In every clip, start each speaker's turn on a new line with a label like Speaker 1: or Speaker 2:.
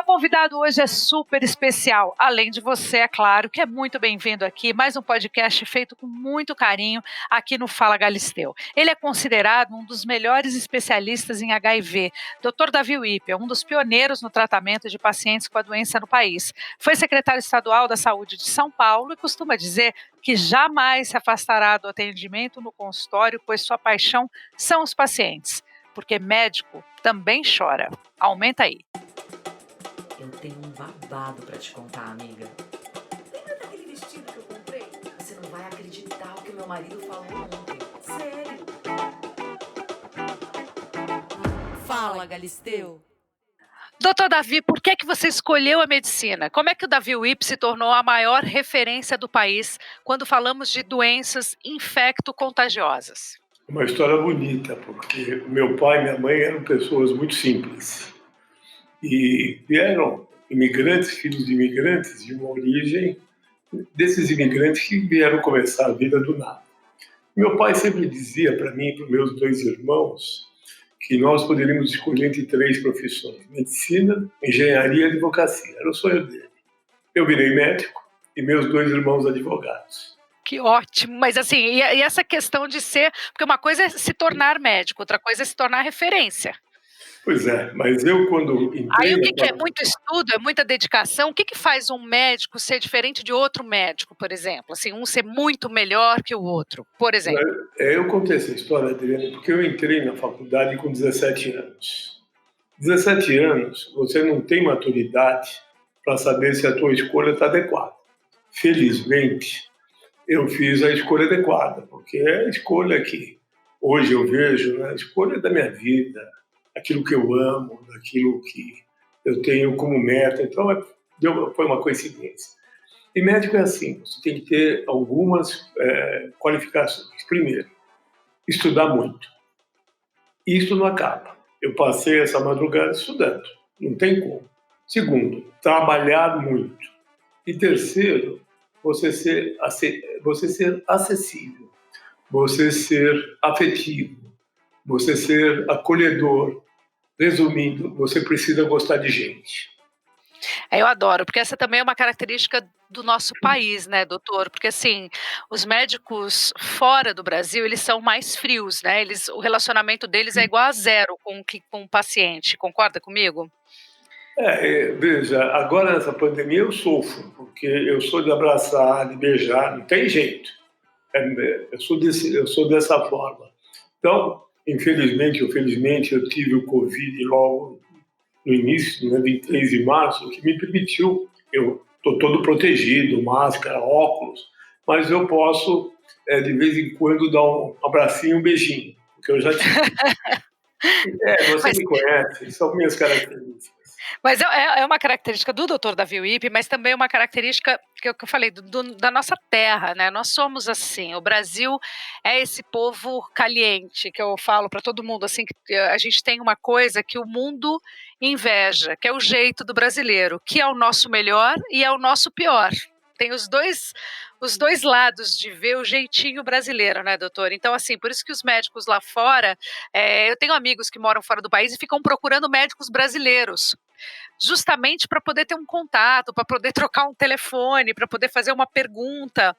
Speaker 1: meu convidado hoje é super especial, além de você, é claro, que é muito bem-vindo aqui, mais um podcast feito com muito carinho aqui no Fala Galisteu. Ele é considerado um dos melhores especialistas em HIV, Dr. Davi Wipper, um dos pioneiros no tratamento de pacientes com a doença no país. Foi secretário estadual da Saúde de São Paulo e costuma dizer que jamais se afastará do atendimento no consultório, pois sua paixão são os pacientes, porque médico também chora. Aumenta aí.
Speaker 2: Eu tenho um babado pra te contar, amiga. Lembra daquele vestido que eu comprei? Você não vai acreditar o que meu marido falou ontem. Sério. Fala, Galisteu.
Speaker 1: Doutor Davi, por que você escolheu a medicina? Como é que o Davi Wipper se tornou a maior referência do país quando falamos de doenças infecto-contagiosas?
Speaker 3: Uma história bonita, porque meu pai e minha mãe eram pessoas muito simples. E vieram imigrantes, filhos de imigrantes, de uma origem desses imigrantes que vieram começar a vida do nada. Meu pai sempre dizia para mim e para os meus dois irmãos que nós poderíamos escolher entre três profissões: medicina, engenharia e advocacia. Era o sonho dele. Eu virei médico e meus dois irmãos advogados.
Speaker 1: Que ótimo, mas assim, e essa questão de ser, porque uma coisa é se tornar médico, outra coisa é se tornar referência.
Speaker 3: Pois é, mas eu quando entrei...
Speaker 1: Aí o que é muito estudo, é muita dedicação, o que faz um médico ser diferente de outro médico, por exemplo? Assim, um ser muito melhor que o outro, por exemplo.
Speaker 3: Eu contei essa história, Adriana, porque eu entrei na faculdade com 17 anos. 17 anos, você não tem maturidade para saber se a tua escolha está adequada. Felizmente, eu fiz a escolha adequada, porque é a escolha que hoje eu vejo, né, a escolha da minha vida, aquilo que eu amo, daquilo que eu tenho como meta. Então, foi uma coincidência. E médico é assim, você tem que ter algumas qualificações. Primeiro, estudar muito. Isso não acaba. Eu passei essa madrugada estudando, não tem como. Segundo, trabalhar muito. E terceiro, você ser acessível, você ser afetivo, você ser acolhedor. Resumindo, você precisa gostar de gente.
Speaker 1: Eu adoro, porque essa também é uma característica do nosso país, né, doutor? Porque assim, os médicos fora do Brasil, eles são mais frios, né? O relacionamento deles é igual a zero com o paciente. Concorda comigo?
Speaker 3: Veja, agora nessa pandemia eu sofro, porque eu sou de abraçar, de beijar, não tem jeito. Eu sou dessa forma. Então, infelizmente ou felizmente, eu tive o Covid logo no início, né, 23 de março, o que me permitiu, eu estou todo protegido, máscara, óculos, mas eu posso, de vez em quando, dar um abracinho, um beijinho, porque eu já tive. Você me conhece, são minhas características.
Speaker 1: Mas é uma característica do Dr. Davi Wipper, mas também é uma característica que eu falei da nossa terra, né? Nós somos assim, o Brasil é esse povo caliente, que eu falo para todo mundo, assim, que a gente tem uma coisa que o mundo inveja, que é o jeito do brasileiro, que é o nosso melhor e é o nosso pior. Tem os dois lados de ver o jeitinho brasileiro, né, doutor? Então, assim, por isso que os médicos lá fora, eu tenho amigos que moram fora do país e ficam procurando médicos brasileiros, justamente para poder ter um contato, para poder trocar um telefone, para poder fazer uma pergunta.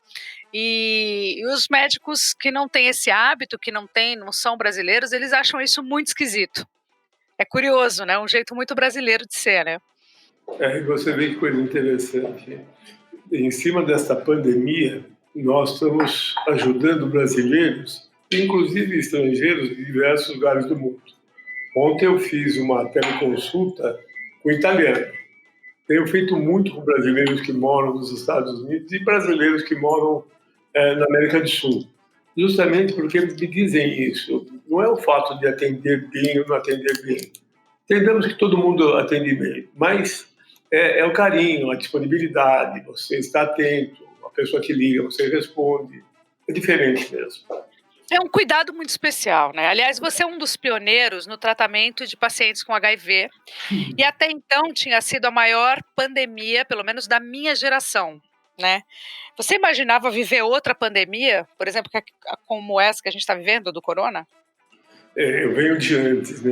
Speaker 1: E os médicos que não têm esse hábito, que não são brasileiros, eles acham isso muito esquisito. É curioso, né? Um jeito muito brasileiro de ser, né?
Speaker 3: E você vê que coisa interessante. Em cima desta pandemia, nós estamos ajudando brasileiros, inclusive estrangeiros de diversos lugares do mundo. Ontem eu fiz uma teleconsulta com italiano. Tenho feito muito com brasileiros que moram nos Estados Unidos e brasileiros que moram na América do Sul. Justamente porque me dizem isso. Não é o fato de atender bem ou não atender bem. Entendemos que todo mundo atende bem, mas é o carinho, a disponibilidade, você está atento, a pessoa que liga, você responde. É diferente mesmo.
Speaker 1: É um cuidado muito especial, né? Aliás, você é um dos pioneiros no tratamento de pacientes com HIV e até então tinha sido a maior pandemia, pelo menos da minha geração, né? Você imaginava viver outra pandemia, por exemplo, como essa que a gente está vivendo, do corona?
Speaker 3: Eu venho de antes, né?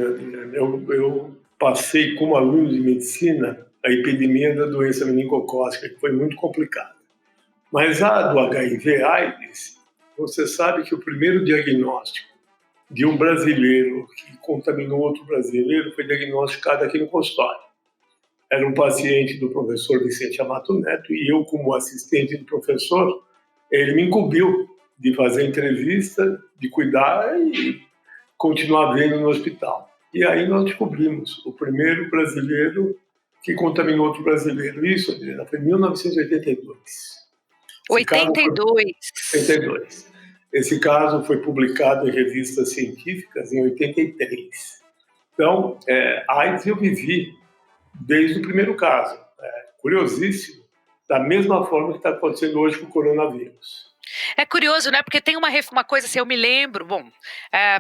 Speaker 3: Eu passei como aluno de medicina a epidemia da doença meningocócica, que foi muito complicada. Mas a do HIV/AIDS, você sabe que o primeiro diagnóstico de um brasileiro que contaminou outro brasileiro foi diagnosticado aqui no consultório. Era um paciente do professor Vicente Amato Neto e eu, como assistente do professor, ele me incumbiu de fazer entrevista, de cuidar e continuar vendo no hospital. E aí nós descobrimos o primeiro brasileiro que contaminou outro brasileiro. Isso, Adriana, foi em 1982.
Speaker 1: 82.
Speaker 3: Esse caso foi publicado em revistas científicas em 83. Então, AIDS eu vivi desde o primeiro caso. Curiosíssimo, da mesma forma que está acontecendo hoje com o coronavírus.
Speaker 1: É curioso, né? Porque tem uma coisa assim, eu me lembro, bom,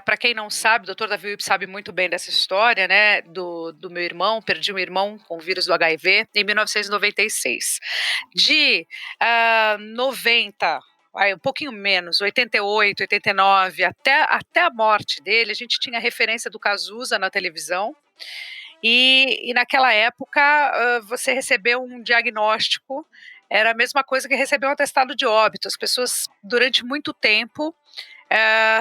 Speaker 1: para quem não sabe, o doutor Davi Wip sabe muito bem dessa história, né? Do meu irmão, perdi um irmão com o vírus do HIV em 1996. De 90, um pouquinho menos, 88, 89, até a morte dele, a gente tinha referência do Cazuza na televisão. E naquela época, você recebeu um diagnóstico, era a mesma coisa que receber um atestado de óbito. As pessoas, durante muito tempo,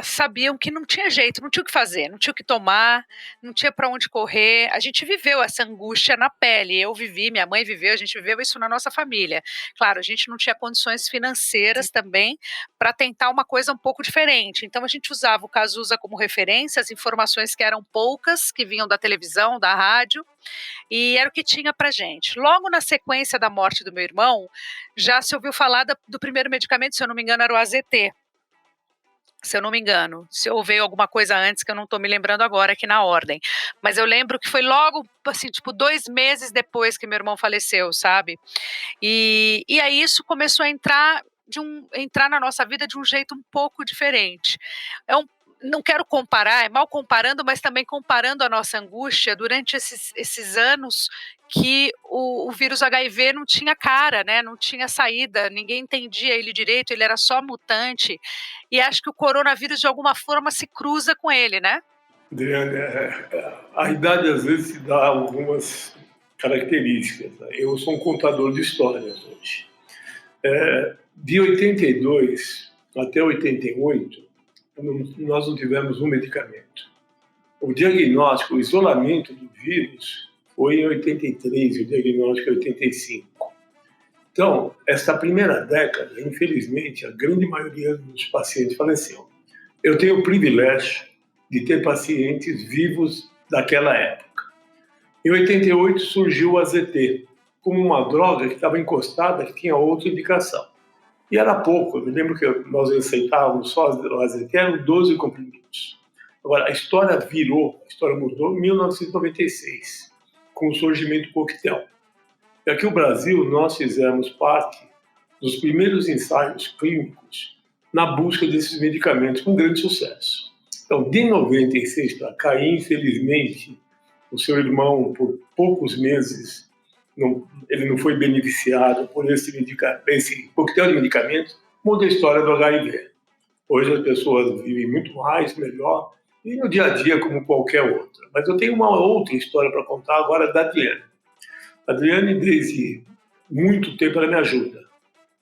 Speaker 1: sabiam que não tinha jeito, não tinha o que fazer, não tinha o que tomar, não tinha para onde correr. A gente viveu essa angústia na pele, eu vivi, minha mãe viveu, a gente viveu isso na nossa família. Claro, a gente não tinha condições financeiras também para tentar uma coisa um pouco diferente, então a gente usava o Cazuza como referência, as informações que eram poucas, que vinham da televisão, da rádio, e era o que tinha pra gente. Logo na sequência da morte do meu irmão, já se ouviu falar do primeiro medicamento, se eu não me engano, era o AZT. Se eu não me engano, se houve alguma coisa antes que eu não estou me lembrando agora aqui na ordem, mas eu lembro que foi logo, assim, tipo 2 meses depois que meu irmão faleceu, sabe? E aí isso começou a entrar na nossa vida de um jeito um pouco diferente. Não quero comparar, é mal comparando, mas também comparando a nossa angústia durante esses anos que o vírus HIV não tinha cara, né? Não tinha saída, ninguém entendia ele direito, ele era só mutante, e acho que o coronavírus de alguma forma se cruza com ele, né?
Speaker 3: Adriana, a idade às vezes dá algumas características. Né? Eu sou um contador de histórias hoje. De 82 até 88, nós não tivemos um medicamento. O diagnóstico, o isolamento do vírus foi em 83, o diagnóstico em 85. Então, essa primeira década, infelizmente, a grande maioria dos pacientes faleceu. Eu tenho o privilégio de ter pacientes vivos daquela época. Em 88 surgiu o AZT, como uma droga que estava encostada, que tinha outra indicação. E era pouco, eu me lembro que nós aceitávamos só o AZT, eram 12 comprimidos. Agora, a história virou, a história mudou em 1996, com o surgimento do coquetel. E aqui no Brasil, nós fizemos parte dos primeiros ensaios clínicos na busca desses medicamentos, com grande sucesso. Então, de 96 para cá, infelizmente, o seu irmão, por poucos meses, ele não foi beneficiado por esse coquetel de medicamentos, muda a história do HIV. Hoje as pessoas vivem muito mais, melhor, e no dia a dia como qualquer outra. Mas eu tenho uma outra história para contar agora da Adriane. A Adriane, desde muito tempo, ela me ajuda.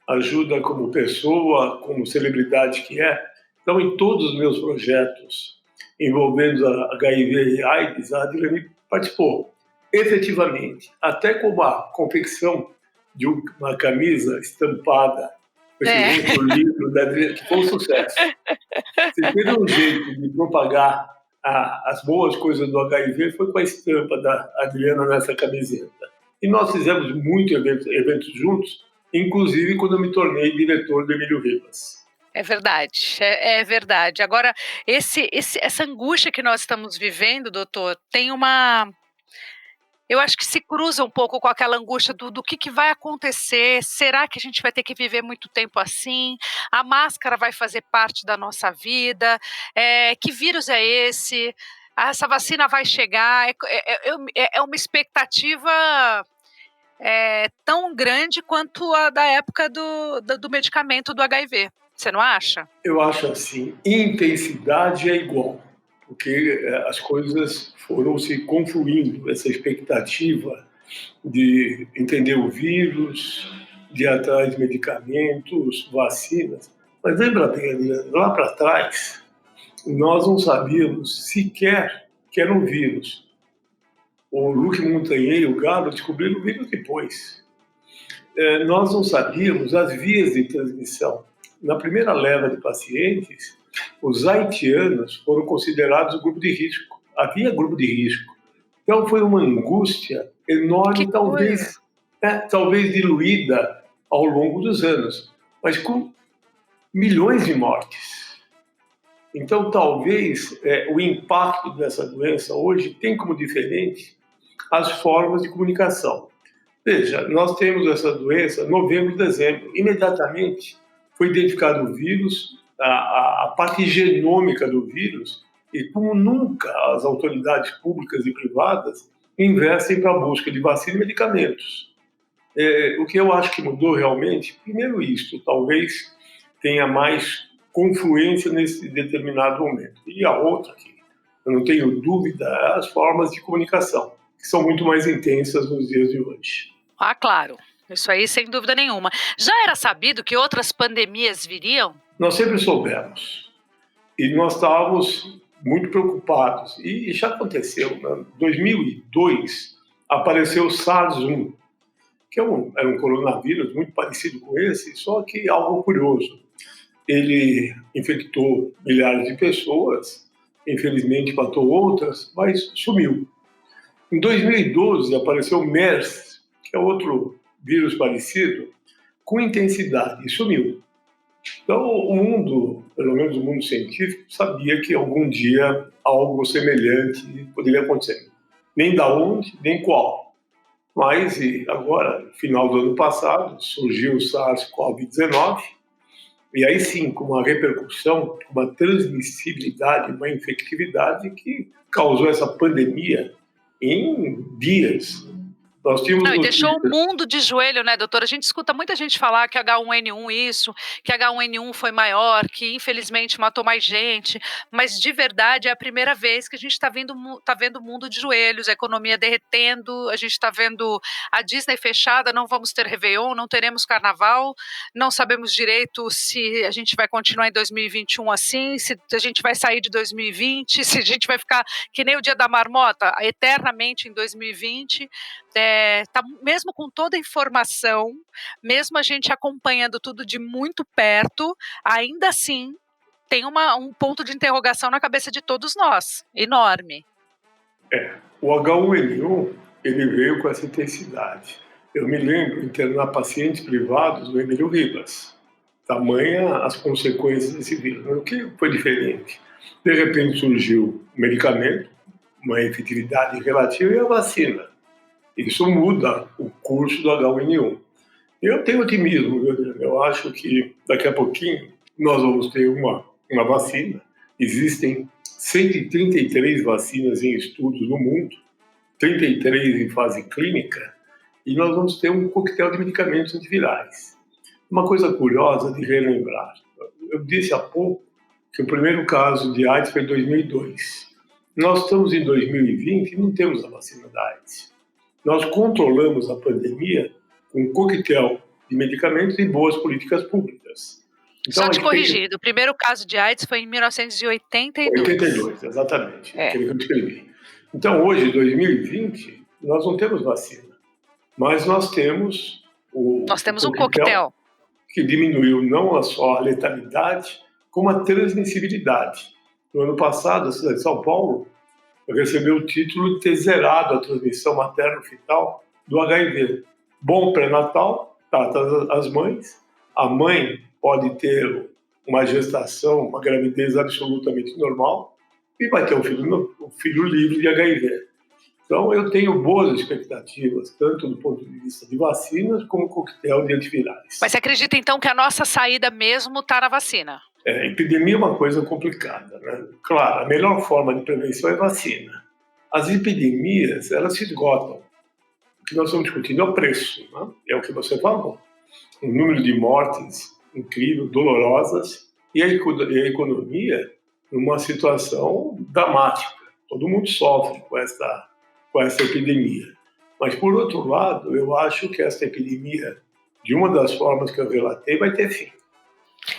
Speaker 3: Ajuda como pessoa, como celebridade que é. Então, em todos os meus projetos envolvendo a HIV e AIDS, a Adriane participou. Efetivamente, até com a confecção de uma camisa estampada com esse outro livro da Adriane, que foi um sucesso. Se teve um jeito de propagar as boas coisas do HIV, foi com a estampa da Adriana nessa camiseta. E nós fizemos muitos eventos juntos, inclusive quando eu me tornei diretor do Emílio Rivas.
Speaker 1: É verdade, é verdade. Agora, essa angústia que nós estamos vivendo, doutor, tem uma... Eu acho que se cruza um pouco com aquela angústia do que vai acontecer, será que a gente vai ter que viver muito tempo assim? A máscara vai fazer parte da nossa vida? Que vírus é esse? Essa vacina vai chegar? É uma expectativa tão grande quanto a da época do medicamento do HIV. Você não acha?
Speaker 3: Eu acho assim, intensidade é igual, porque as coisas foram se confluindo, essa expectativa de entender o vírus, de ir atrás de medicamentos, vacinas. Mas lembra bem, Adriano, lá para trás, nós não sabíamos sequer que era um vírus. O Luc Montagnier e o Galo descobriram o vírus depois. Nós não sabíamos as vias de transmissão. Na primeira leva de pacientes, os haitianos foram considerados grupo de risco. Havia grupo de risco. Então foi uma angústia enorme, talvez diluída ao longo dos anos, mas com milhões de mortes. Então talvez o impacto dessa doença hoje tem como diferente as formas de comunicação. Veja, nós temos essa doença em novembro e dezembro. Imediatamente foi identificado o vírus, a parte genômica do vírus, e como nunca as autoridades públicas e privadas investem para a busca de vacina e medicamentos. O que eu acho que mudou realmente, primeiro isto, talvez tenha mais confluência nesse determinado momento. E a outra, que eu não tenho dúvida, é as formas de comunicação, que são muito mais intensas nos dias de hoje.
Speaker 1: Ah, claro. Isso aí, sem dúvida nenhuma. Já era sabido que outras pandemias viriam?
Speaker 3: Nós sempre soubemos. E nós estávamos muito preocupados. E já aconteceu. Em 2002, apareceu o SARS-1, que era um coronavírus muito parecido com esse, só que algo curioso. Ele infectou milhares de pessoas, infelizmente matou outras, mas sumiu. Em 2012, apareceu o MERS, que é outro vírus parecido, com intensidade, e sumiu. Então, o mundo, pelo menos o mundo científico, sabia que algum dia algo semelhante poderia acontecer. Nem da onde, nem qual. Mas, agora, no final do ano passado, surgiu o SARS-CoV-19, e aí sim, com uma repercussão, uma transmissibilidade, uma infectividade que causou essa pandemia em dias. Nós tínhamos
Speaker 1: e deixou o mundo de joelho, né, doutora? A gente escuta muita gente falar que H1N1 isso, que H1N1 foi maior, que infelizmente matou mais gente, mas de verdade é a primeira vez que a gente está vendo o mundo de joelhos, a economia derretendo, a gente está vendo a Disney fechada, não vamos ter Réveillon, não teremos Carnaval, não sabemos direito se a gente vai continuar em 2021 assim, se a gente vai sair de 2020, se a gente vai ficar que nem o Dia da Marmota, eternamente em 2020, mesmo com toda a informação, mesmo a gente acompanhando tudo de muito perto, ainda assim tem um ponto de interrogação na cabeça de todos nós, enorme.
Speaker 3: O H1N1, ele veio com essa intensidade. Eu me lembro de internar pacientes privados no Emílio Ribas. Tamanha as consequências desse vírus. Mas o que foi diferente? De repente surgiu um medicamento, uma efetividade relativa e a vacina. Isso muda o curso do H1N1. Eu tenho otimismo, eu acho que daqui a pouquinho nós vamos ter uma vacina. Existem 133 vacinas em estudos no mundo, 33 em fase clínica, e nós vamos ter um coquetel de medicamentos antivirais. Uma coisa curiosa de relembrar, eu disse há pouco que o primeiro caso de AIDS foi em 2002. Nós estamos em 2020 e não temos a vacina da AIDS. Nós controlamos a pandemia com um coquetel de medicamentos e boas políticas públicas.
Speaker 1: Então, só te corrigindo, o primeiro caso de AIDS foi em 1982.
Speaker 3: 82, exatamente, aquele que eu descrevi. Então, hoje, 2020, nós não temos vacina, mas nós temos um
Speaker 1: coquetel
Speaker 3: que diminuiu não só a letalidade, como a transmissibilidade. No ano passado, a cidade de São Paulo recebeu o título de ter zerado a transmissão materno-fetal do HIV. Bom pré-natal, trata as mães. A mãe pode ter uma gestação, uma gravidez absolutamente normal e vai ter um filho livre de HIV. Então, eu tenho boas expectativas, tanto do ponto de vista de vacinas, como coquetel de antivirais.
Speaker 1: Mas você acredita, então, que a nossa saída mesmo está na vacina?
Speaker 3: Epidemia é uma coisa complicada, né? Claro, a melhor forma de prevenção é vacina. As epidemias, elas se esgotam. O que nós estamos discutindo é o preço, né? É o que você falou. Um número de mortes incrível, dolorosas, e a economia numa situação dramática. Todo mundo sofre com essa epidemia. Mas, por outro lado, eu acho que essa epidemia, de uma das formas que eu relatei, vai ter fim.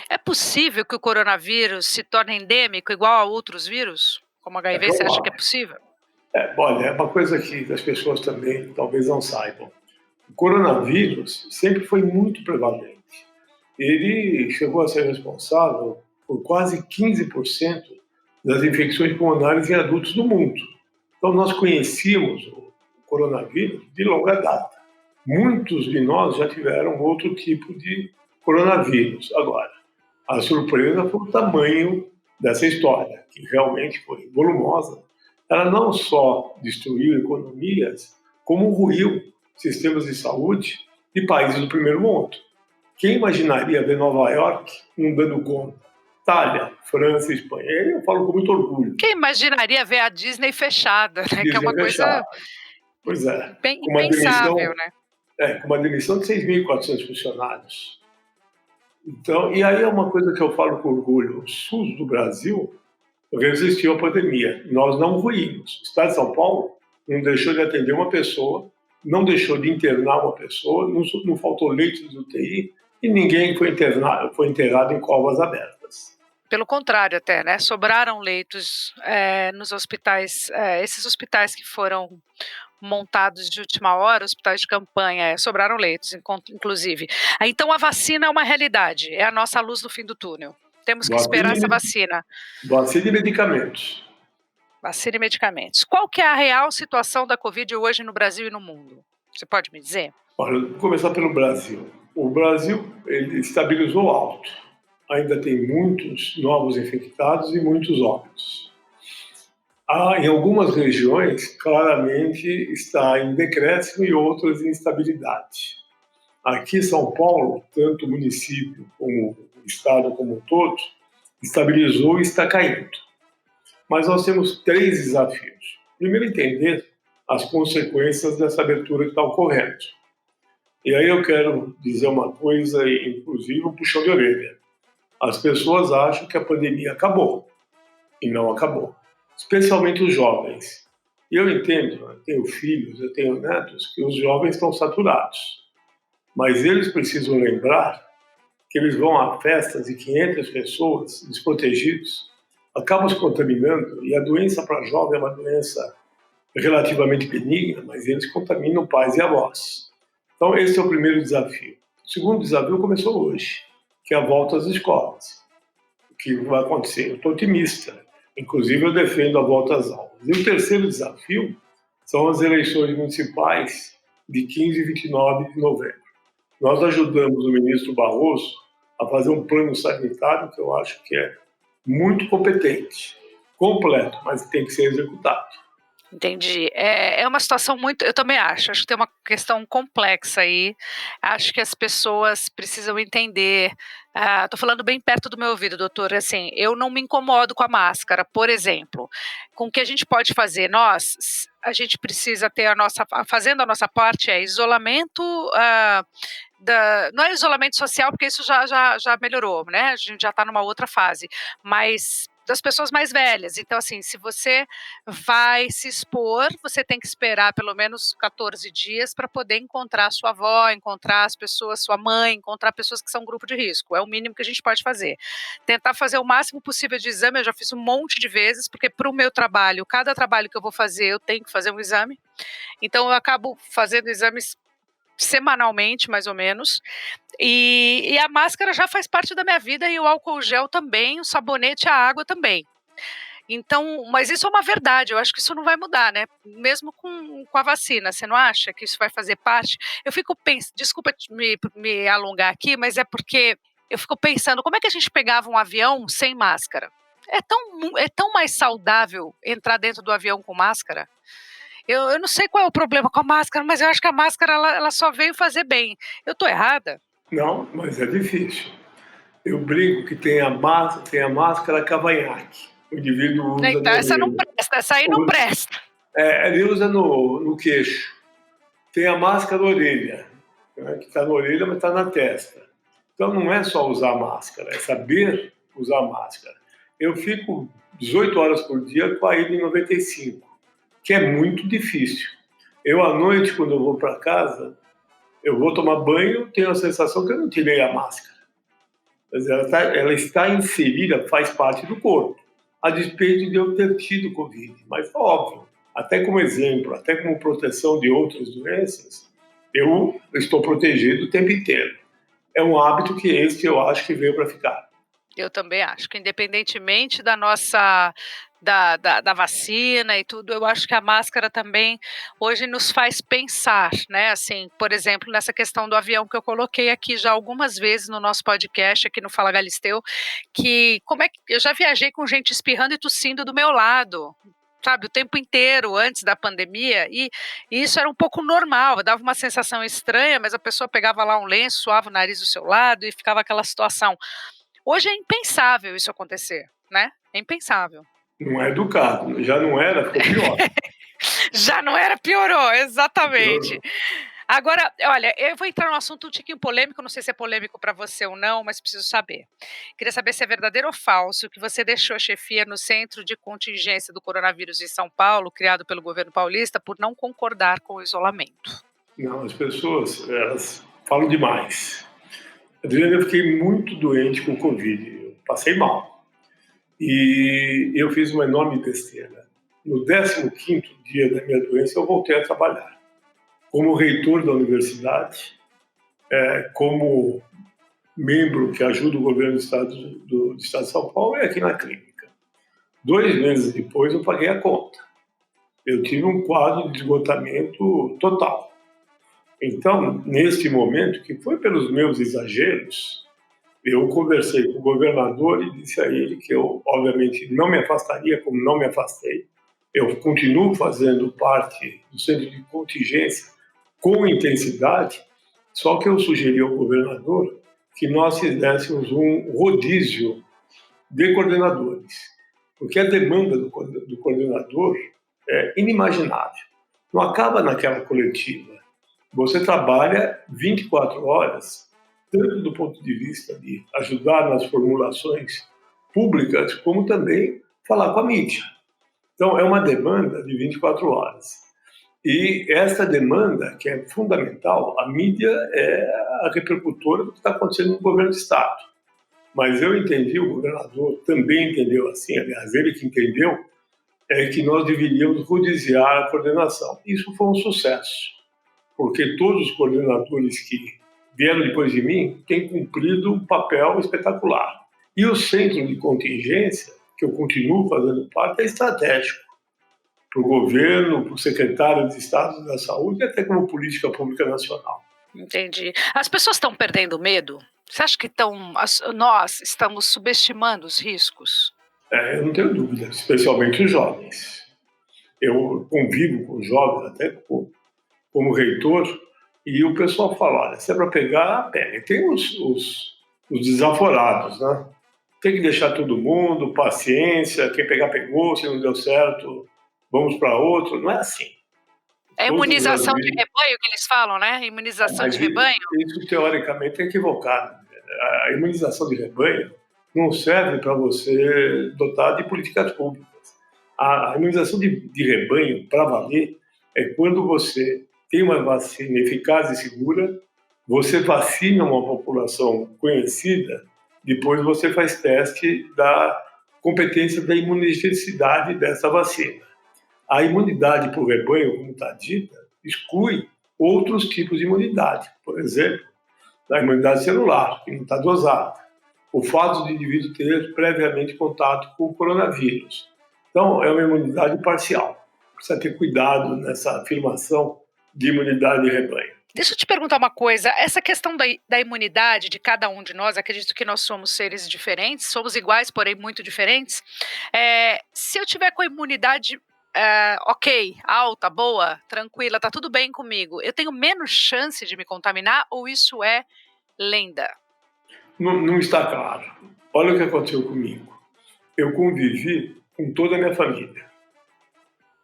Speaker 1: É possível que o coronavírus se torne endêmico igual a outros vírus? Como
Speaker 3: É
Speaker 1: HIV, você acha que é
Speaker 3: provável.
Speaker 1: possível?
Speaker 3: Olha, é uma coisa que as pessoas também talvez não saibam. O coronavírus sempre foi muito prevalente. Ele chegou a ser responsável por quase 15% das infecções pulmonares em adultos do mundo. Então, nós conhecíamos o coronavírus de longa data. Muitos de nós já tiveram outro tipo de coronavírus. Agora, a surpresa foi o tamanho dessa história, que realmente foi volumosa. Ela não só destruiu economias, como ruiu sistemas de saúde de países do primeiro mundo. Quem imaginaria ver Nova York não dando conta? Itália, França, Espanha. Eu falo com muito orgulho.
Speaker 1: Quem imaginaria ver a Disney fechada, né? Que é
Speaker 3: Disney
Speaker 1: uma coisa
Speaker 3: fechada. Pois é. Com uma
Speaker 1: impensável,
Speaker 3: demissão,
Speaker 1: né?
Speaker 3: com uma demissão de 6.400 funcionários. Então, e aí é uma coisa que eu falo com orgulho. O SUS do Brasil resistiu à pandemia. Nós não ruímos. O Estado de São Paulo não deixou de atender uma pessoa, não deixou de internar uma pessoa, não faltou leitos de UTI e ninguém foi enterrado em covas abertas.
Speaker 1: Pelo contrário até, né? Sobraram leitos nos hospitais, esses hospitais que foram montados de última hora, hospitais de campanha, sobraram leitos, inclusive. Então a vacina é uma realidade, é a nossa luz no fim do túnel. Temos que esperar essa vacina.
Speaker 3: Vacina e medicamentos.
Speaker 1: Vacina e medicamentos. Qual que é a real situação da Covid hoje no Brasil e no mundo? Você pode me dizer?
Speaker 3: Olha, vou começar pelo Brasil. O Brasil ele estabilizou alto. Ainda tem muitos novos infectados e muitos óbitos. Em algumas regiões, claramente está em decréscimo e outras em estabilidade. Aqui em São Paulo, tanto o município como o estado como um todo, estabilizou e está caindo. Mas nós temos 3 desafios. Primeiro, entender as consequências dessa abertura que está ocorrendo. E aí eu quero dizer uma coisa, inclusive um puxão de orelha. As pessoas acham que a pandemia acabou, e não acabou. Especialmente os jovens. E eu entendo, eu tenho filhos, eu tenho netos, que os jovens estão saturados. Mas eles precisam lembrar que eles vão a festas de 500 pessoas, desprotegidos, acabam se contaminando, e a doença para jovem é uma doença relativamente benigna, mas eles contaminam pais e avós. Então, esse é o primeiro desafio. O segundo desafio começou hoje, que é a volta às escolas. O que vai acontecer? Eu estou otimista. Inclusive, eu defendo a volta às aulas. E o terceiro desafio são as eleições municipais de 15 e 29 de novembro. Nós ajudamos o ministro Barroso a fazer um plano sanitário que eu acho que é muito competente, completo, mas tem que ser executado.
Speaker 1: Entendi. É uma situação muito. Eu também acho que tem uma questão complexa aí. Acho que as pessoas precisam entender. Estou falando bem perto do meu ouvido, doutor. Assim, eu não me incomodo com a máscara, por exemplo. Com o que a gente pode fazer? A gente precisa ter fazendo a nossa parte, isolamento. Não é isolamento social, porque isso já melhorou, né? A gente já está numa outra fase. Mas das pessoas mais velhas. Então, assim, se você vai se expor, você tem que esperar pelo menos 14 dias para poder encontrar a sua avó, encontrar as pessoas, sua mãe, encontrar pessoas que são grupo de risco. É o mínimo que a gente pode fazer. Tentar fazer o máximo possível de exame, eu já fiz um monte de vezes, porque para o meu trabalho, cada trabalho que eu vou fazer, eu tenho que fazer um exame. Então, eu acabo fazendo exames semanalmente, mais ou menos, e a máscara já faz parte da minha vida, e o álcool gel também, o sabonete, a água também. Então, mas isso é uma verdade, eu acho que isso não vai mudar, né? Mesmo com a vacina, você não acha que isso vai fazer parte? Eu fico pensando, desculpa me alongar aqui, mas é porque eu fico pensando, como é que a gente pegava um avião sem máscara? É tão mais saudável entrar dentro do avião com máscara? Eu não sei qual é o problema com a máscara, mas eu acho que a máscara ela só veio fazer bem. Eu estou errada?
Speaker 3: Não, mas é difícil. Eu brinco que tem a máscara cavanhaque. O indivíduo usa
Speaker 1: Então,
Speaker 3: no
Speaker 1: essa não
Speaker 3: orelha.
Speaker 1: presta, essa aí não presta.
Speaker 3: Ele usa no queixo. Tem a máscara da orelha, né, que está na orelha, mas está na testa. Então não é só usar máscara, é saber usar máscara. Eu fico 18 horas por dia com a N95, que é muito difícil. Eu, à noite, quando eu vou para casa, eu vou tomar banho, tenho a sensação que eu não tirei a máscara. Mas ela está inserida, faz parte do corpo, a despeito de eu ter tido Covid. Mas, óbvio, até como exemplo, até como proteção de outras doenças, eu estou protegido o tempo inteiro. É um hábito que eu acho que veio para ficar.
Speaker 1: Eu também acho que independentemente da nossa da vacina e tudo, eu acho que a máscara também hoje nos faz pensar, né, assim, por exemplo, nessa questão do avião que eu coloquei aqui já algumas vezes no nosso podcast aqui no Fala Galisteu, que como é que eu já viajei com gente espirrando e tossindo do meu lado, sabe, o tempo inteiro antes da pandemia, e isso era um pouco normal, dava uma sensação estranha, mas a pessoa pegava lá um lenço, suava o nariz do seu lado e ficava aquela situação. Hoje é impensável isso acontecer, né, é impensável.
Speaker 3: Não é educado, já não era, ficou pior.
Speaker 1: Já não era, piorou, exatamente.
Speaker 3: Piorou.
Speaker 1: Agora, olha, eu vou entrar num assunto um tiquinho polêmico, não sei se é polêmico para você ou não, mas preciso saber. Queria saber se é verdadeiro ou falso que você deixou a chefia no Centro de Contingência do Coronavírus em São Paulo, criado pelo governo paulista, por não concordar com o isolamento.
Speaker 3: Não, as pessoas, elas falam demais. Adriana, eu fiquei muito doente com Covid, eu passei mal. E eu fiz uma enorme besteira. No 15º dia da minha doença, eu voltei a trabalhar. Como reitor da universidade, como membro que ajuda o governo do Estado de São Paulo e aqui na clínica. 2 meses depois, eu paguei a conta. Eu tive um quadro de esgotamento total. Então, neste momento, que foi pelos meus exageros, eu conversei com o governador e disse a ele que eu, obviamente, não me afastaria, como não me afastei. Eu continuo fazendo parte do centro de contingência com intensidade, só que eu sugeri ao governador que nós fizéssemos um rodízio de coordenadores, porque a demanda do coordenador é inimaginável. Não acaba naquela coletiva. Você trabalha 24 horas, tanto do ponto de vista de ajudar nas formulações públicas, como também falar com a mídia. Então, é uma demanda de 24 horas. E essa demanda, que é fundamental, a mídia é a repercutora do que está acontecendo no governo do Estado. Mas eu entendi, o governador também entendeu assim, aliás, ele que entendeu, é que nós deveríamos rodiziar a coordenação. Isso foi um sucesso, porque todos os coordenadores que vieram depois de mim têm cumprido um papel espetacular. E o centro de contingência, que eu continuo fazendo parte, é estratégico para o governo, para o secretário de Estado da Saúde e até como política pública nacional.
Speaker 1: Entendi. As pessoas estão perdendo medo? Você acha que nós estamos subestimando os riscos?
Speaker 3: Eu não tenho dúvida, especialmente os jovens. Eu convivo com jovens, até como reitor, e o pessoal fala, olha, se é para pegar, pega. Tem os desaforados, né? Tem que deixar todo mundo, paciência, quem pegar, pegou, se não deu certo, vamos para outro. Não é assim.
Speaker 1: É imunização de rebanho que eles falam, né? Imunização de rebanho?
Speaker 3: Isso, teoricamente, é equivocado. A imunização de rebanho não serve para você dotar de políticas públicas. A imunização de rebanho, para valer, é quando você tem uma vacina eficaz e segura, você vacina uma população conhecida, depois você faz teste da competência da imunogenicidade dessa vacina. A imunidade por rebanho, como está dita, exclui outros tipos de imunidade. Por exemplo, a imunidade celular, que não está dosada. O fato do indivíduo ter previamente contato com o coronavírus. Então, é uma imunidade parcial. Precisa ter cuidado nessa afirmação de imunidade de rebanho.
Speaker 1: Deixa eu te perguntar uma coisa, essa questão da imunidade de cada um de nós, acredito que nós somos seres diferentes, somos iguais, porém muito diferentes. Se eu tiver com a imunidade ok, alta, boa, tranquila, tá tudo bem comigo, eu tenho menos chance de me contaminar ou isso é lenda?
Speaker 3: Não está claro. Olha o que aconteceu comigo. Eu convivi com toda a minha família.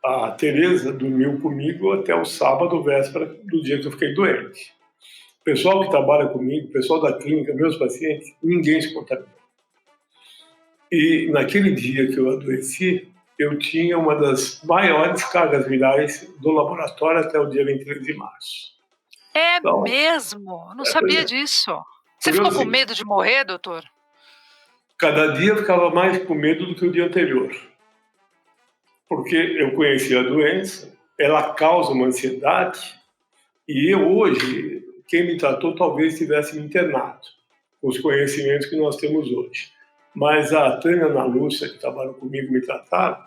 Speaker 3: A Tereza dormiu comigo até o sábado, véspera do dia que eu fiquei doente. O pessoal que trabalha comigo, o pessoal da clínica, meus pacientes, ninguém se contaminou. E naquele dia que eu adoeci, eu tinha uma das maiores cargas virais do laboratório até o dia 23 de março.
Speaker 1: É
Speaker 3: Então,
Speaker 1: mesmo? Não
Speaker 3: pois
Speaker 1: sabia
Speaker 3: é.
Speaker 1: disso. Você ficou com
Speaker 3: Curioso,
Speaker 1: medo de morrer, doutor?
Speaker 3: cada dia eu ficava mais com medo do que o dia anterior, porque eu conhecia a doença, ela causa uma ansiedade, e eu hoje, quem me tratou talvez tivesse me internado, com os conhecimentos que nós temos hoje. Mas a Tânia e a Ana Lúcia, que trabalham comigo, me trataram,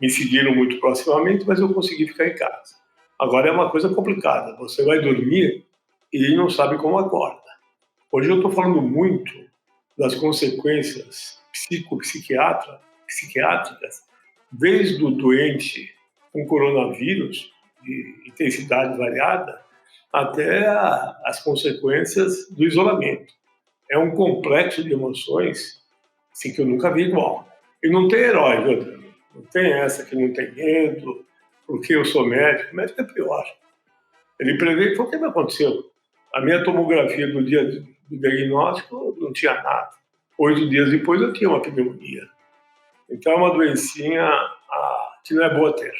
Speaker 3: me seguiram muito proximamente, mas eu consegui ficar em casa. Agora é uma coisa complicada, você vai dormir e não sabe como acorda. Hoje eu estou falando muito das consequências psiquiátricas, desde o doente com coronavírus, de intensidade variada, até as consequências do isolamento. É um complexo de emoções assim, que eu nunca vi igual. E não tem herói, viu, Adriano? Não tem essa que não tem medo, porque eu sou médico. O médico é pior. Ele prevê o que me aconteceu. A minha tomografia do dia do diagnóstico não tinha nada. 8 dias depois eu tinha uma pneumonia. Então é uma doencinha que não é boa ter.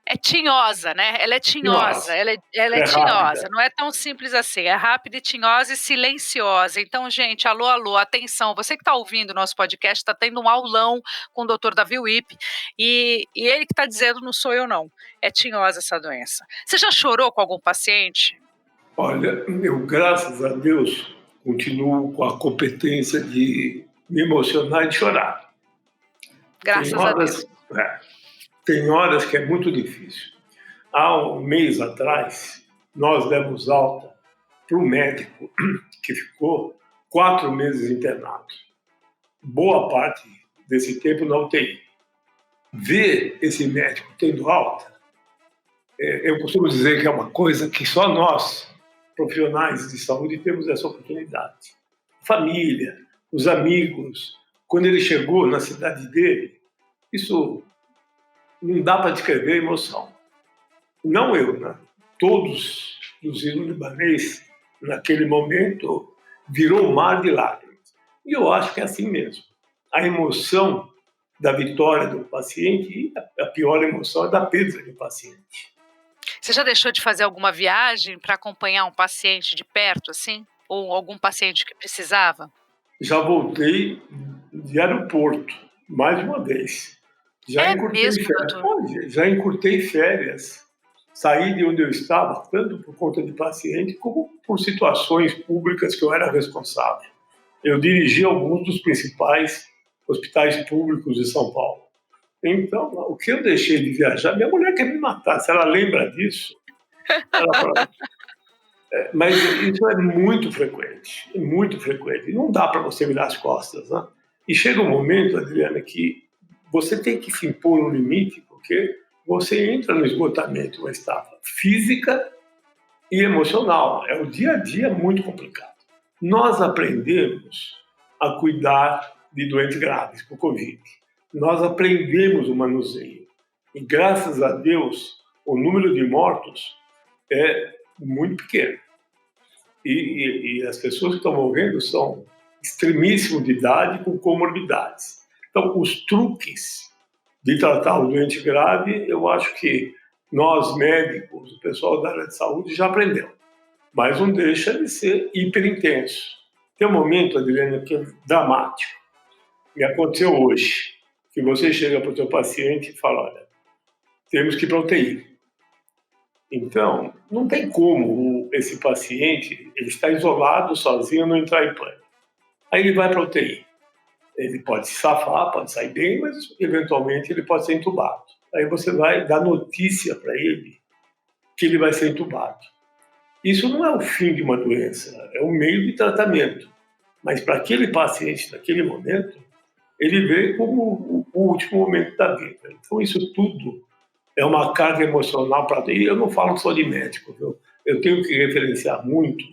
Speaker 1: É tinhosa, né? Ela é tinhosa,
Speaker 3: Tinhosa.
Speaker 1: ela é
Speaker 3: É
Speaker 1: tinhosa,
Speaker 3: rápida.
Speaker 1: não é tão simples assim, é rápida e tinhosa e silenciosa. Então, gente, alô, alô, atenção, você que está ouvindo o nosso podcast está tendo um aulão com o Dr. Davi Wipp e ele que está dizendo não sou eu não, é tinhosa essa doença. Você já chorou com algum paciente?
Speaker 3: Olha, eu, graças a Deus, continuo com a competência de me emocionar e de chorar. Tem
Speaker 1: Graças a Deus.
Speaker 3: horas, tem horas que é muito difícil. Há um mês atrás, nós demos alta para um médico que ficou 4 meses internado. Boa parte desse tempo na UTI. Ver esse médico tendo alta, eu costumo dizer que é uma coisa que só nós, profissionais de saúde, temos essa oportunidade. Família, os amigos, quando ele chegou na cidade dele, isso não dá para descrever a emoção. Não eu, né? Todos os sírio-libanês, naquele momento, virou um mar de lágrimas. E eu acho que é assim mesmo. A emoção da vitória do paciente e a pior emoção é da perda do paciente.
Speaker 1: Você já deixou de fazer alguma viagem para acompanhar um paciente de perto, assim? Ou algum paciente que precisava?
Speaker 3: Já voltei de aeroporto, mais uma vez. Já
Speaker 1: É
Speaker 3: encurtei
Speaker 1: mesmo,
Speaker 3: férias.
Speaker 1: doutor?
Speaker 3: Olha, já encurtei férias. Saí de onde eu estava, tanto por conta de paciente, como por situações públicas que eu era responsável. Eu dirigi alguns dos principais hospitais públicos de São Paulo. Então, o que eu deixei de viajar, minha mulher quer me matar. Se ela lembra disso, ela fala, mas isso é muito frequente, é muito frequente. E não dá para você virar as costas, né? E chega um momento, Adriana, que você tem que se impor um limite, porque você entra no esgotamento, uma estafa física e emocional. É o dia a dia muito complicado. Nós aprendemos a cuidar de doentes graves com Covid. Nós aprendemos o manuseio. E graças a Deus, o número de mortos é muito pequeno. E as pessoas que estão morrendo são extremíssimo de idade com comorbidades. Então, os truques de tratar o doente grave, eu acho que nós médicos, o pessoal da área de saúde já aprendeu, mas não deixa de ser hiperintenso. Tem um momento, Adriana, que é dramático. Me aconteceu hoje, que você chega para o seu paciente e fala, olha, temos que ir para a UTI. Então, não tem como esse paciente, ele está isolado, sozinho, não entrar em pânico. Aí ele vai para a UTI. Ele pode se safar, pode sair bem, mas eventualmente ele pode ser entubado. Aí você vai dar notícia para ele que ele vai ser entubado. Isso não é o fim de uma doença, é um meio de tratamento. Mas para aquele paciente, naquele momento, ele vê como o último momento da vida. Então, isso tudo é uma carga emocional para. E eu não falo só de médico, viu? Eu tenho que referenciar muito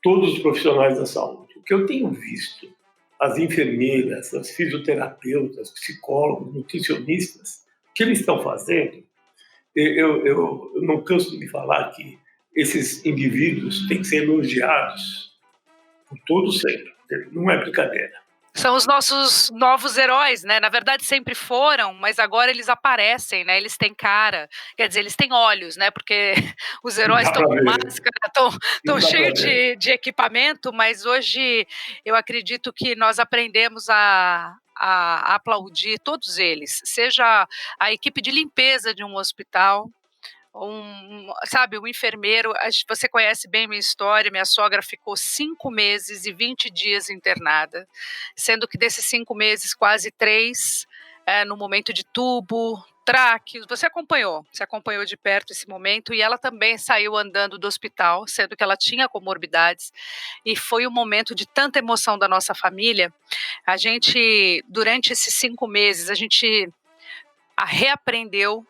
Speaker 3: todos os profissionais da saúde. O que eu tenho visto, as enfermeiras, as fisioterapeutas, psicólogos, nutricionistas, o que eles estão fazendo, eu não canso de me falar que esses indivíduos têm que ser elogiados por todos sempre. Não é brincadeira.
Speaker 1: São os nossos novos heróis, né, na verdade sempre foram, mas agora eles aparecem, né, eles têm cara, quer dizer, eles têm olhos, né, porque os heróis
Speaker 3: Dá
Speaker 1: estão
Speaker 3: para
Speaker 1: com
Speaker 3: ver,
Speaker 1: máscara, estão
Speaker 3: dá para
Speaker 1: cheios
Speaker 3: ver.
Speaker 1: de equipamento, mas hoje eu acredito que nós aprendemos a aplaudir todos eles, seja a equipe de limpeza de um hospital, sabe, um enfermeiro, você conhece bem minha história, minha sogra ficou 5 meses e 20 dias internada, sendo que desses 5 meses, quase 3, no momento de tubo, tráqueos, você acompanhou de perto esse momento, e ela também saiu andando do hospital, sendo que ela tinha comorbidades, e foi um momento de tanta emoção da nossa família, a gente, durante esses 5 meses, a gente reaprendeu,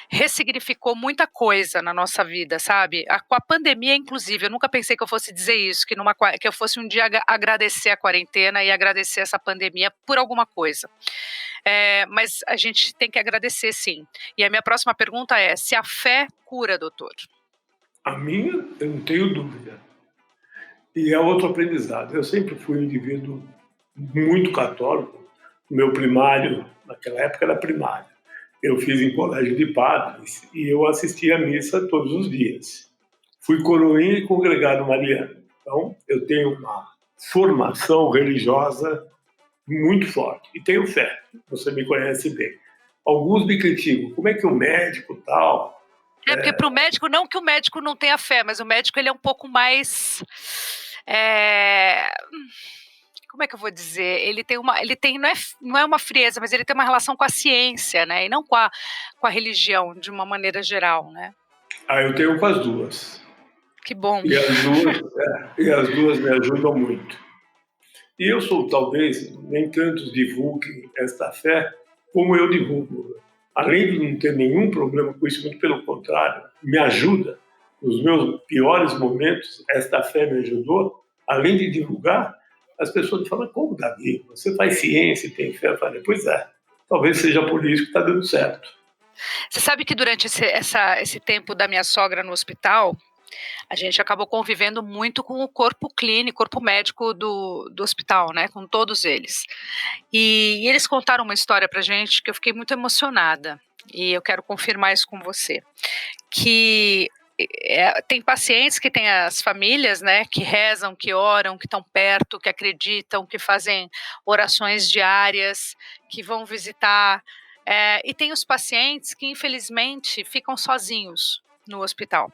Speaker 1: ressignificou muita coisa na nossa vida, sabe? Com a pandemia, inclusive, eu nunca pensei que eu fosse dizer isso, que eu fosse um dia agradecer a quarentena e agradecer essa pandemia por alguma coisa. Mas a gente tem que agradecer, sim. E a minha próxima pergunta é: se a fé cura, doutor?
Speaker 3: A minha, eu não tenho dúvida. E é outro aprendizado. Eu sempre fui um indivíduo muito católico. Meu primário, naquela época, era primário. Eu fiz em colégio de padres e eu assistia à missa todos os dias. Fui coroinha e congregado mariano. Então, eu tenho uma formação religiosa muito forte. E tenho fé. Você me conhece bem. Alguns me criticam. Como é que o médico tal?
Speaker 1: Porque para o médico, não que o médico não tenha fé, mas o médico ele é um pouco mais. é, Como é que eu vou dizer? Não é uma frieza, mas ele tem uma relação com a ciência, né? E não com a religião, de uma maneira geral, né?
Speaker 3: Ah, eu tenho com as duas.
Speaker 1: Que bom.
Speaker 3: E as duas me ajudam muito. E eu sou, talvez, nem tantos divulguem esta fé como eu divulgo. Além de não ter nenhum problema com isso, muito pelo contrário, me ajuda. Nos meus piores momentos, esta fé me ajudou. Além de divulgar, as pessoas me falam: como, Davi, você faz ciência e tem fé? Eu falei: pois é, talvez seja por isso que está dando certo.
Speaker 1: Você sabe que durante esse tempo da minha sogra no hospital, a gente acabou convivendo muito com o corpo clínico, corpo médico do hospital, né? Com todos eles. E eles contaram uma história pra gente que eu fiquei muito emocionada. E eu quero confirmar isso com você. Que tem pacientes que têm as famílias, né, que rezam, que oram, que estão perto, que acreditam, que fazem orações diárias, que vão visitar. E tem os pacientes que, infelizmente, ficam sozinhos no hospital.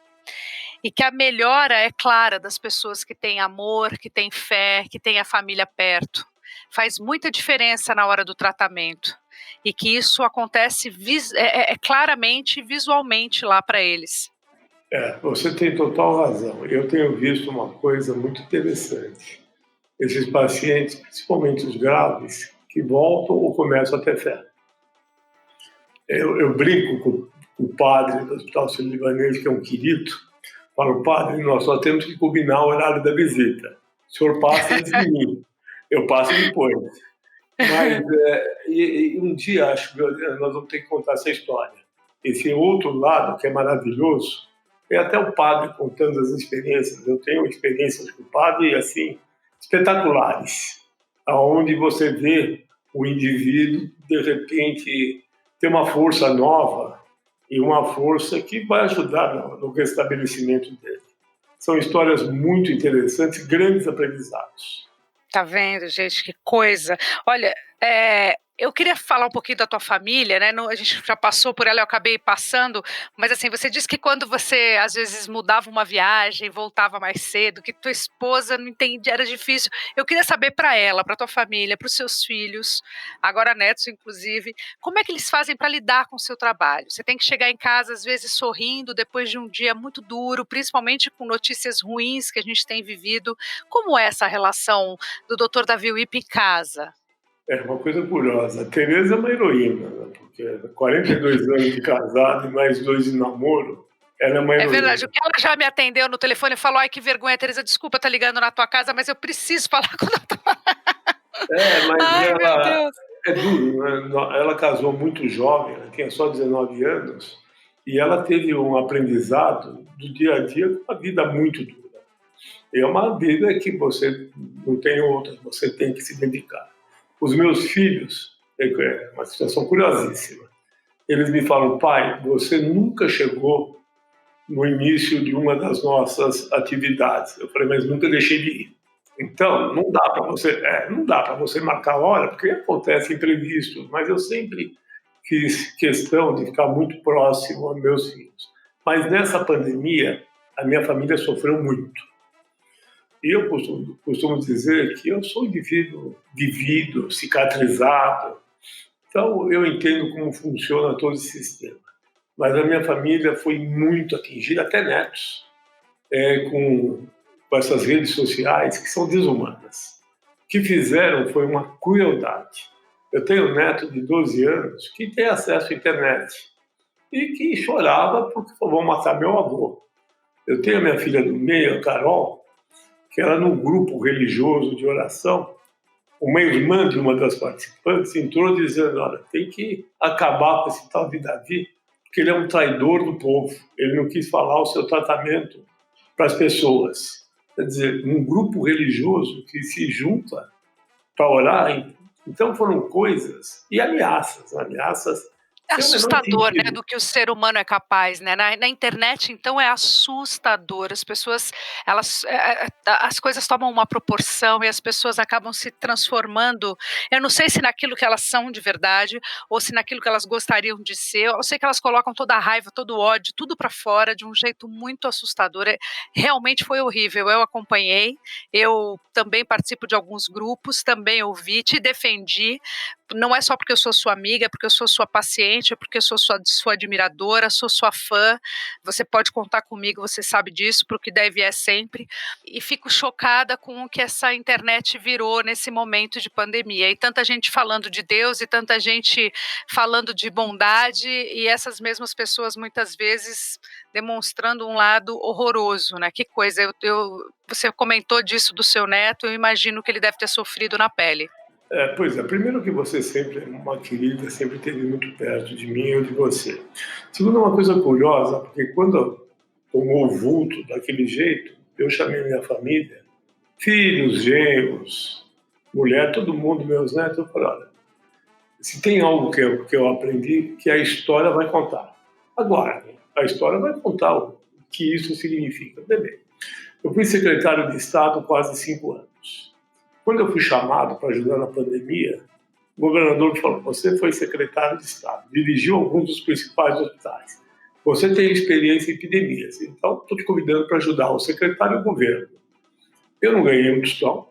Speaker 1: E que a melhora é clara das pessoas que têm amor, que têm fé, que têm a família perto. Faz muita diferença na hora do tratamento. E que isso acontece claramente, visualmente lá para eles.
Speaker 3: Você tem total razão. Eu tenho visto uma coisa muito interessante. Esses pacientes, principalmente os graves, que voltam ou começam a ter fé. Eu brinco com o padre do Hospital Sírio-Libanês, que é um querido, falo: padre, nós só temos que combinar o horário da visita. O senhor passa antes de mim, eu passo depois. Mas um dia, acho que nós vamos ter que contar essa história. Esse outro lado, que é maravilhoso, é até o padre contando as experiências. Eu tenho experiências com o padre, assim, espetaculares, aonde você vê o indivíduo, de repente, ter uma força nova e uma força que vai ajudar no restabelecimento dele. São histórias muito interessantes, grandes aprendizados.
Speaker 1: Tá vendo, gente, que coisa. Olha, eu queria falar um pouquinho da tua família, né? A gente já passou por ela, eu acabei passando, mas assim, você disse que quando você às vezes mudava uma viagem, voltava mais cedo, que tua esposa não entendia, era difícil. Eu queria saber para ela, para tua família, para os seus filhos, agora netos inclusive, como é que eles fazem para lidar com o seu trabalho? Você tem que chegar em casa às vezes sorrindo depois de um dia muito duro, principalmente com notícias ruins que a gente tem vivido. Como é essa relação do Dr. Davi Wipe em casa?
Speaker 3: É uma coisa curiosa. A Tereza é uma heroína, né? Porque 42 anos de casado e mais 2 de namoro, ela é uma
Speaker 1: É
Speaker 3: heroína.
Speaker 1: verdade, ela já me atendeu no telefone e falou: ai, que vergonha, Tereza, desculpa estar ligando na tua casa, mas eu preciso falar com a tua.
Speaker 3: Mas
Speaker 1: Ai, meu
Speaker 3: ela
Speaker 1: Deus.
Speaker 3: é duro, né? Ela casou muito jovem, ela tinha só 19 anos, e ela teve um aprendizado do dia a dia, uma vida muito dura. É uma vida que você não tem outra, você tem que se dedicar. Os meus filhos, é uma situação curiosíssima, eles me falam: pai, você nunca chegou no início de uma das nossas atividades. Eu falei: mas nunca deixei de ir. Então, não dá para você marcar a hora, porque acontece imprevisto, mas eu sempre fiz questão de ficar muito próximo aos meus filhos. Mas nessa pandemia, a minha família sofreu muito. E eu costumo dizer que eu sou um indivíduo vivido, cicatrizado, então eu entendo como funciona todo esse sistema. Mas a minha família foi muito atingida, até netos, com essas redes sociais que são desumanas. O que fizeram foi uma crueldade. Eu tenho um neto de 12 anos que tem acesso à internet e que chorava porque vão matar meu avô. Eu tenho a minha filha do meio, a Carol, que era num grupo religioso de oração. Uma irmã de uma das participantes entrou dizendo: olha, tem que acabar com esse tal de Davi, porque ele é um traidor do povo. Ele não quis falar o seu tratamento para as pessoas. Quer dizer, um grupo religioso que se junta para orar. Então foram coisas e ameaças
Speaker 1: É
Speaker 3: sem o menor
Speaker 1: assustador, né,
Speaker 3: sentido.
Speaker 1: do que o ser humano é capaz, né? Na internet, então, é assustador. As pessoas, elas, as coisas tomam uma proporção e as pessoas acabam se transformando. Eu não sei se naquilo que elas são de verdade ou se naquilo que elas gostariam de ser. Eu sei que elas colocam toda a raiva, todo o ódio, tudo para fora de um jeito muito assustador. Realmente foi horrível. Eu acompanhei, eu também participo de alguns grupos, também ouvi, te defendi. Não é só porque eu sou sua amiga, é porque eu sou sua paciente, é porque eu sou sua admiradora, sou sua fã. Você pode contar comigo, você sabe disso, para o que deve é sempre. E fico chocada com o que essa internet virou nesse momento de pandemia. E tanta gente falando de Deus e tanta gente falando de bondade, e essas mesmas pessoas muitas vezes demonstrando um lado horroroso, né? Que coisa. Você comentou disso do seu neto, eu imagino que ele deve ter sofrido na pele.
Speaker 3: Pois é, primeiro que você sempre é uma querida, sempre esteve muito perto de mim ou de você. Segundo, uma coisa curiosa, porque quando tomou o vulto daquele jeito, eu chamei minha família, filhos, genros, mulher, todo mundo, meus netos, eu falei: olha, se tem algo que eu aprendi, que a história vai contar. Aguardem, a história vai contar o que isso significa. Bem, eu fui secretário de Estado há quase 5 anos. Quando eu fui chamado para ajudar na pandemia, o governador falou: você foi secretário de Estado, dirigiu alguns dos principais hospitais, você tem experiência em epidemias, então estou te convidando para ajudar o secretário e o governo. Eu não ganhei um tostão,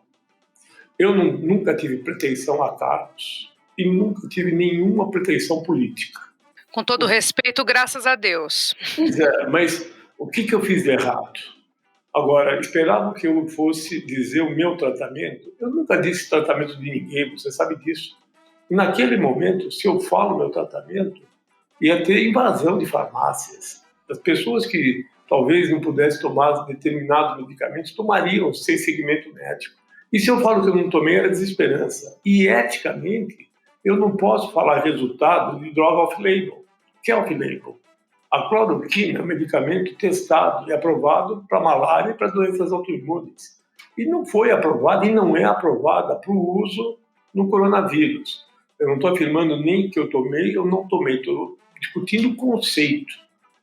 Speaker 3: eu nunca tive pretensão a cargos e nunca tive nenhuma pretensão política.
Speaker 1: Com todo respeito, graças a Deus.
Speaker 3: Pois é, mas o que eu fiz de errado? Agora, esperavam que eu fosse dizer o meu tratamento. Eu nunca disse tratamento de ninguém, você sabe disso. E naquele momento, se eu falo meu tratamento, ia ter invasão de farmácias. As pessoas que talvez não pudessem tomar determinados medicamentos tomariam sem segmento médico. E se eu falo que eu não tomei, era desesperança. E eticamente, eu não posso falar resultado de droga off-label. O que é off-label? A cloroquina é um medicamento testado e aprovado para malária e para doenças autoimunes. E não foi aprovada e não é aprovada para o uso no coronavírus. Eu não estou afirmando nem que eu tomei ou não tomei, estou discutindo o conceito.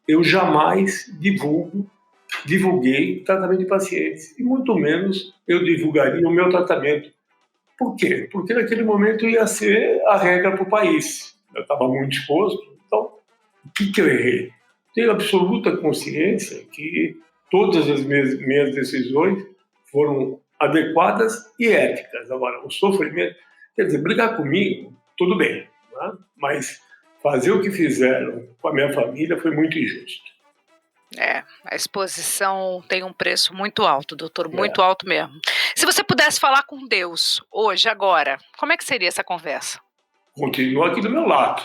Speaker 3: Eu jamais divulguei tratamento de pacientes e muito menos eu divulgaria o meu tratamento. Por quê? Porque naquele momento ia ser a regra para o país. Eu estava muito exposto, então o que eu errei? Tenho absoluta consciência que todas as minhas decisões foram adequadas e éticas. Agora, o sofrimento, quer dizer, brigar comigo, tudo bem, né? Mas fazer o que fizeram com a minha família foi muito injusto.
Speaker 1: A exposição tem um preço muito alto, doutor, muito
Speaker 3: É.
Speaker 1: alto mesmo. Se você pudesse falar com Deus, hoje, agora, como é que seria essa conversa?
Speaker 3: Continua aqui do meu lado,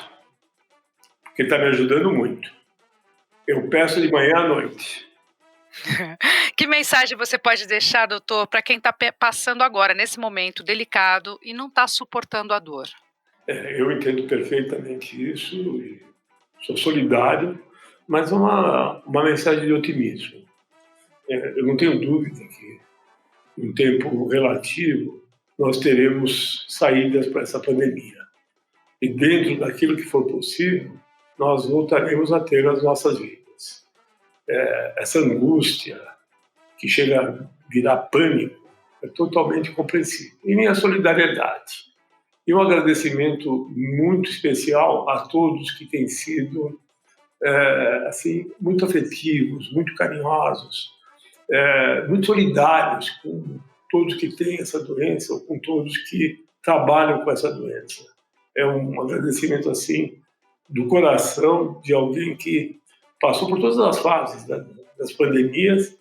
Speaker 3: porque está me ajudando muito. Eu peço de manhã à noite.
Speaker 1: Que mensagem você pode deixar, doutor, para quem está passando agora, nesse momento delicado e não está suportando a dor?
Speaker 3: Eu entendo perfeitamente isso e sou solidário, mas uma mensagem de otimismo. Eu não tenho dúvida que, em tempo relativo, nós teremos saídas para essa pandemia. E dentro daquilo que for possível, nós voltaremos a ter as nossas vidas. Essa angústia que chega a virar pânico é totalmente compreensível. E minha solidariedade. E um agradecimento muito especial a todos que têm sido assim, muito afetivos, muito carinhosos, muito solidários com todos que têm essa doença ou com todos que trabalham com essa doença. É um agradecimento assim do coração de alguém que passou por todas as fases das pandemias,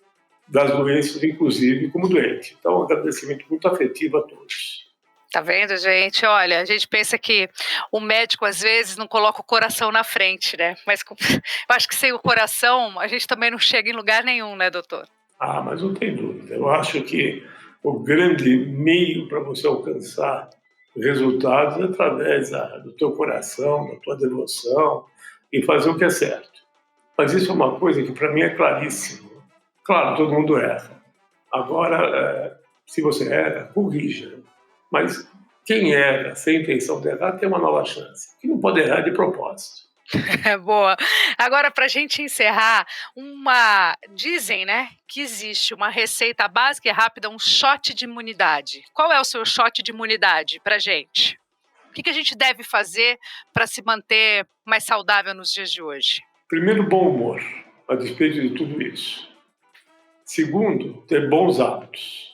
Speaker 3: das doenças, inclusive como doente. Então, um agradecimento muito afetivo a todos.
Speaker 1: Tá vendo, gente? Olha, a gente pensa que o médico às vezes não coloca o coração na frente, né? Mas eu acho que sem o coração a gente também não chega em lugar nenhum, né, doutor?
Speaker 3: Mas não tem dúvida. Eu acho que o grande meio para você alcançar resultados é através do teu coração, da tua devoção e fazer o que é certo. Mas isso é uma coisa que para mim é claríssimo. Claro, todo mundo erra. Agora, se você erra, corrija. Mas quem erra sem intenção de errar tem uma nova chance. Quem não pode errar de propósito.
Speaker 1: Boa. Agora, para a gente encerrar, dizem, né, que existe uma receita básica e rápida, um shot de imunidade. Qual é o seu shot de imunidade para gente? O que a gente deve fazer para se manter mais saudável nos dias de hoje?
Speaker 3: Primeiro, bom humor, a despeito de tudo isso. Segundo, ter bons hábitos.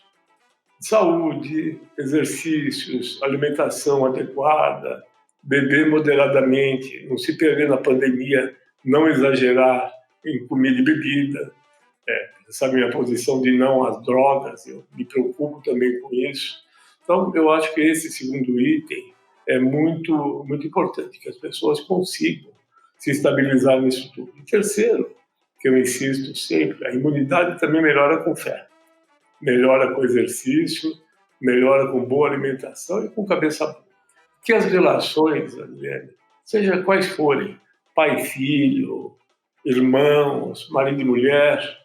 Speaker 3: Saúde, exercícios, alimentação adequada, beber moderadamente, não se perder na pandemia, não exagerar em comida e bebida. Você sabe minha posição de não às drogas, eu me preocupo também com isso. Então, eu acho que esse segundo item é muito, muito importante, que as pessoas consigam se estabilizar nisso tudo. E terceiro, que eu insisto sempre, a imunidade também melhora com fé. Melhora com exercício, melhora com boa alimentação e com cabeça boa. Que as relações, Adriane, seja quais forem, pai e filho, irmãos, marido e mulher,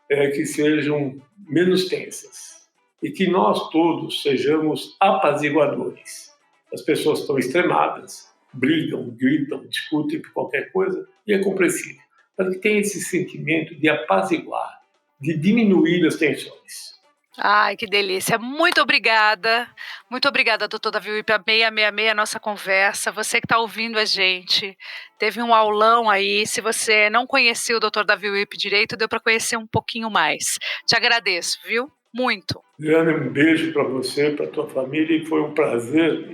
Speaker 3: que sejam menos tensas e que nós todos sejamos apaziguadores. As pessoas estão extremadas, brigam, gritam, discutem por qualquer coisa e é compreensível. Mas que tem esse sentimento de apaziguar, de diminuir as tensões.
Speaker 1: Ai, que delícia. Muito obrigada, doutor Davi Wip, a 666, a nossa conversa. Você que está ouvindo a gente, teve um aulão aí. Se você não conhecia o doutor Davi Wip direito, deu para conhecer um pouquinho mais. Te agradeço, viu? Muito.
Speaker 3: Diana, um beijo para você, para tua família, e foi um prazer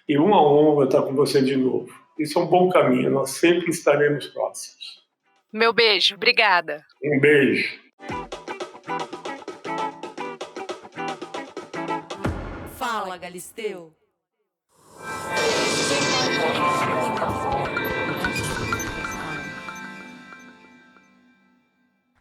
Speaker 3: e uma honra estar com você de novo. Isso é um bom caminho, nós sempre estaremos próximos.
Speaker 1: Meu beijo, obrigada.
Speaker 3: Um beijo.
Speaker 2: Fala, Galisteu.